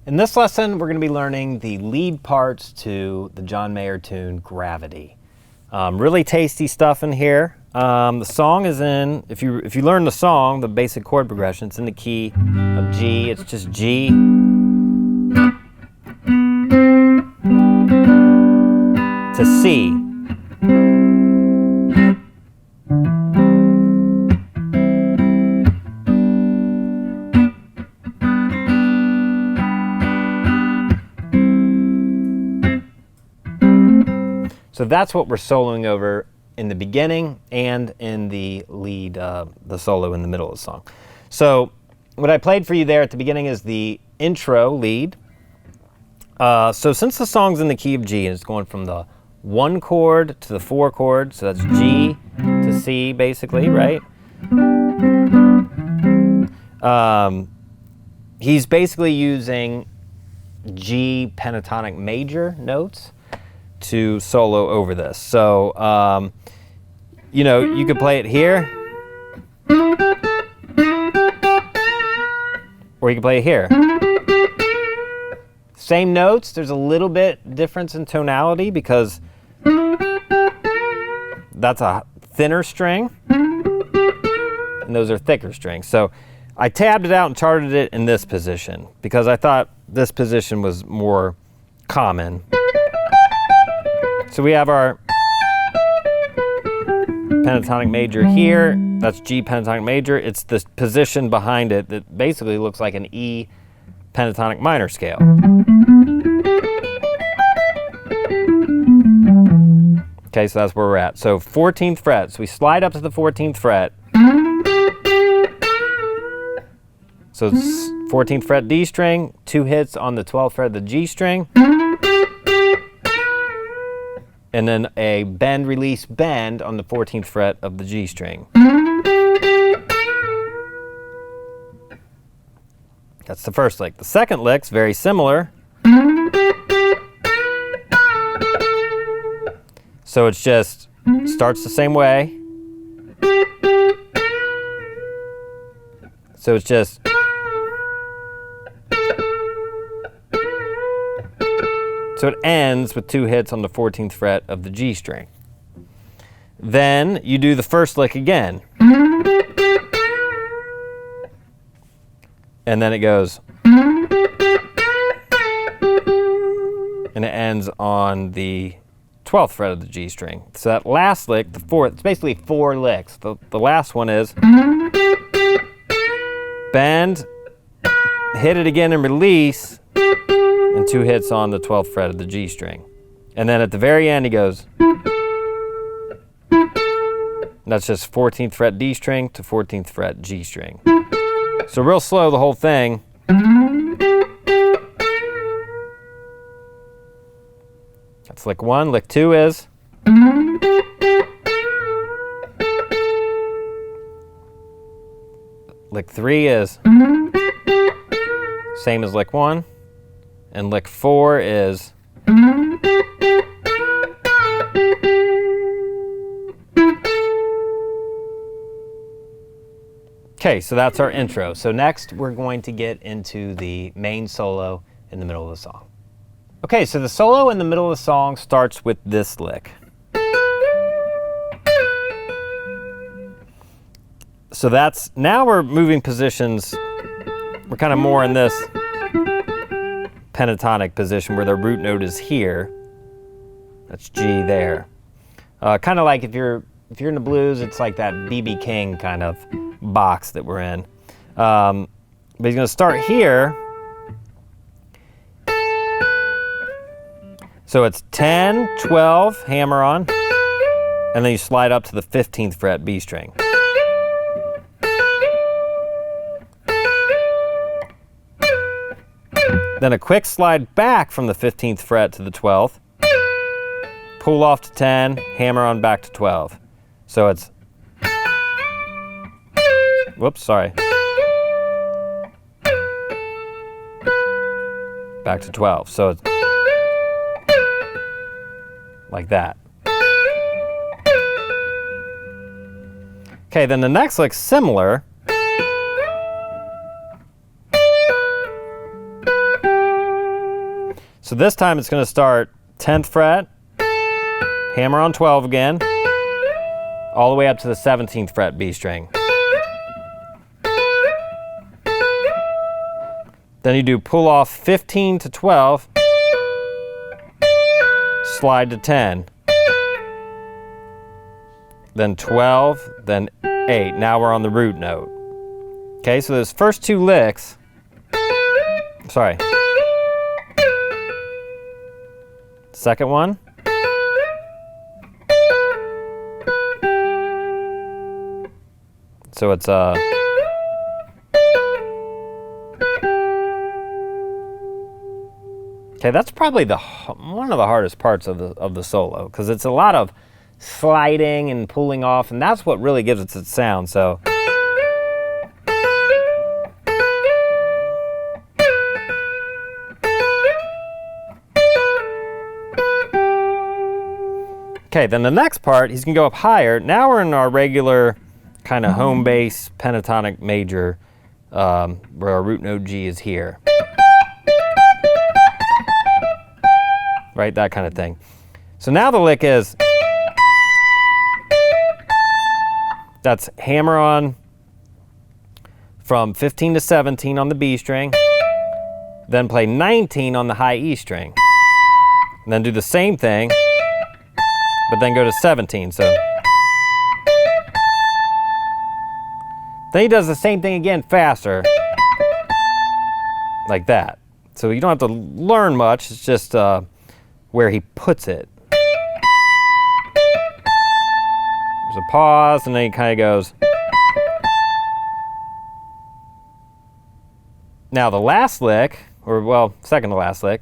In this lesson, we're going to be learning the lead parts to the John Mayer tune, Gravity. Really tasty stuff in here. The song is in, if you learn the song, the basic chord progression, it's in the key of G. It's just G, to C. So that's what we're soloing over in the beginning and in the lead, the solo in the middle of the song. So what I played for you there at the beginning is the intro lead. So since the song's in the key of G and it's going from the 1 chord to the 4 chord, so that's G to C basically, right? He's basically using G pentatonic major notes to solo over this. So, you know, you could play it here, or you can play it here. Same notes, there's a little bit difference in tonality because that's a thinner string and those are thicker strings. So I tabbed it out and charted it in this position because I thought this position was more common. So we have our pentatonic major here. That's G pentatonic major. It's the position behind it that basically looks like an E pentatonic minor scale. Okay, so that's where we're at. So 14th fret. So we slide up to the 14th fret. So it's 14th fret D string, 2 hits on the 12th fret of the G string. And then a bend, release, bend on the 14th fret of the G string. That's the first lick. The second lick's very similar. So it's just starts the same way. So it's just so it ends with 2 hits on the 14th fret of the G string. Then you do the first lick again. And then it goes. And it ends on the 12th fret of the G string. So that last lick, the fourth, it's basically 4 licks. The last one is bend, hit it again and release, and 2 hits on the 12th fret of the G string. And then at the very end he goes. That's just 14th fret D string to 14th fret G string. So real slow the whole thing. That's lick 1. Lick 2 is. Lick 3 is. Same as lick 1. And lick 4 is. Okay, so that's our intro. So next we're going to get into the main solo in the middle of the song. Okay, so the solo in the middle of the song starts with this lick. So that's, now we're moving positions. We're kind of more in this pentatonic position where the root note is here. That's G there. Kind of like if you're in the blues, it's like that B.B. King kind of box that we're in. But he's going to start here. So it's 10, 12, hammer on, and then you slide up to the 15th fret B string. Then a quick slide back from the 15th fret to the 12th, pull off to 10, hammer on back to 12. So it's, whoops, sorry. Back to 12. So it's like that. Okay, then the next lick's similar. So this time it's going to start 10th fret, hammer on 12 again, all the way up to the 17th fret B string. Then you do pull off 15 to 12, slide to 10, then 12, then 8. Now we're on the root note. Okay, so those first two licks, sorry. Second one. So it's okay, that's probably one of the hardest parts of the solo, because it's a lot of sliding and pulling off, and that's what really gives it its sound. So okay, then the next part, he's gonna go up higher. Now we're in our regular kind of home bass pentatonic major, where our root note G is here. Right, that kind of thing. So now the lick is, that's hammer on from 15 to 17 on the B string, then play 19 on the high E string, and then do the same thing, but then go to 17. So then he does the same thing again faster, like that. So you don't have to learn much, it's just where he puts it. There's a pause, and then he kind of goes. Now the last lick, or well, second to last lick,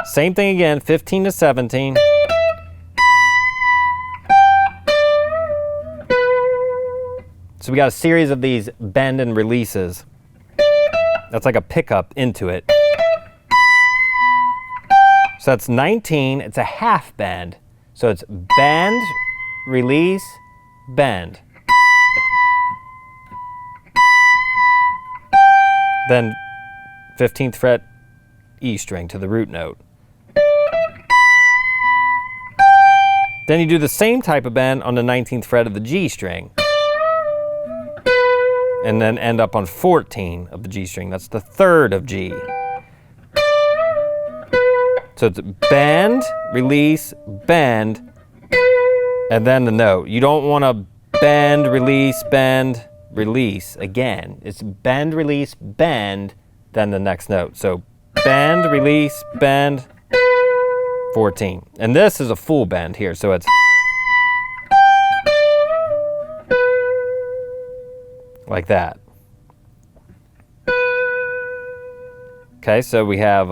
same thing again, 15 to 17. So we got a series of these bend and releases. That's like a pickup into it. So that's 19, it's a half bend. So it's bend, release, bend. Then 15th fret E string to the root note. Then you do the same type of bend on the 19th fret of the G string. And then end up on 14 of the G string. That's the third of G. So it's bend, release, bend, and then the note. You don't want to bend, release, again. It's bend, release, bend, then the next note. So bend, release, bend, 14. And this is a full bend here, so it's like that. Okay, so we have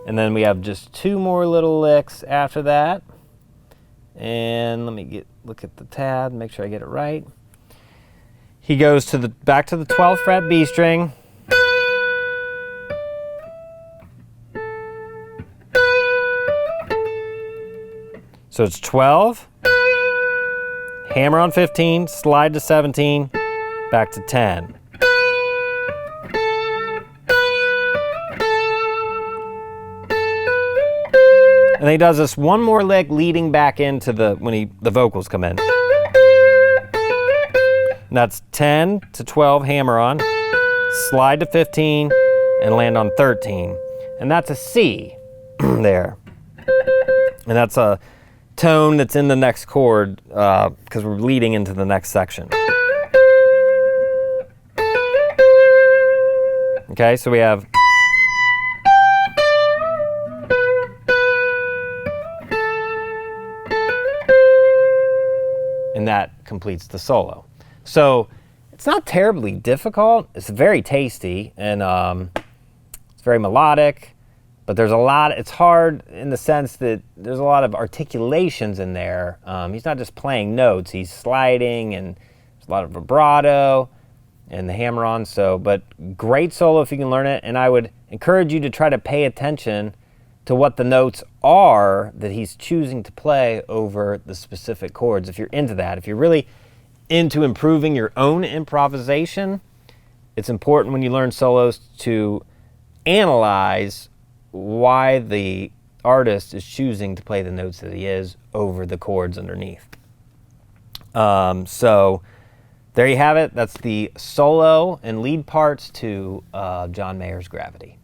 and then we have just two more little licks after that. And let me look at the tab, make sure I get it right. He goes to back to the 12th fret B string. So it's 12, hammer on 15, slide to 17, back to 10. And he does this one more lick leading back into the vocals come in. And that's 10 to 12 hammer on, slide to 15, and land on 13. And that's a C there. And that's a tone that's in the next chord because we're leading into the next section. Okay, so we have and that completes the solo. So it's not terribly difficult. It's very tasty, and it's very melodic, but there's a lot, it's hard in the sense that there's a lot of articulations in there. He's not just playing notes, he's sliding, and there's a lot of vibrato and the hammer-on. So, but great solo if you can learn it, and I would encourage you to try to pay attention to what the notes are that he's choosing to play over the specific chords. If you're into that, if you're really into improving your own improvisation, it's important when you learn solos to analyze why the artist is choosing to play the notes that he is over the chords underneath. So there you have it. That's the solo and lead parts to John Mayer's Gravity.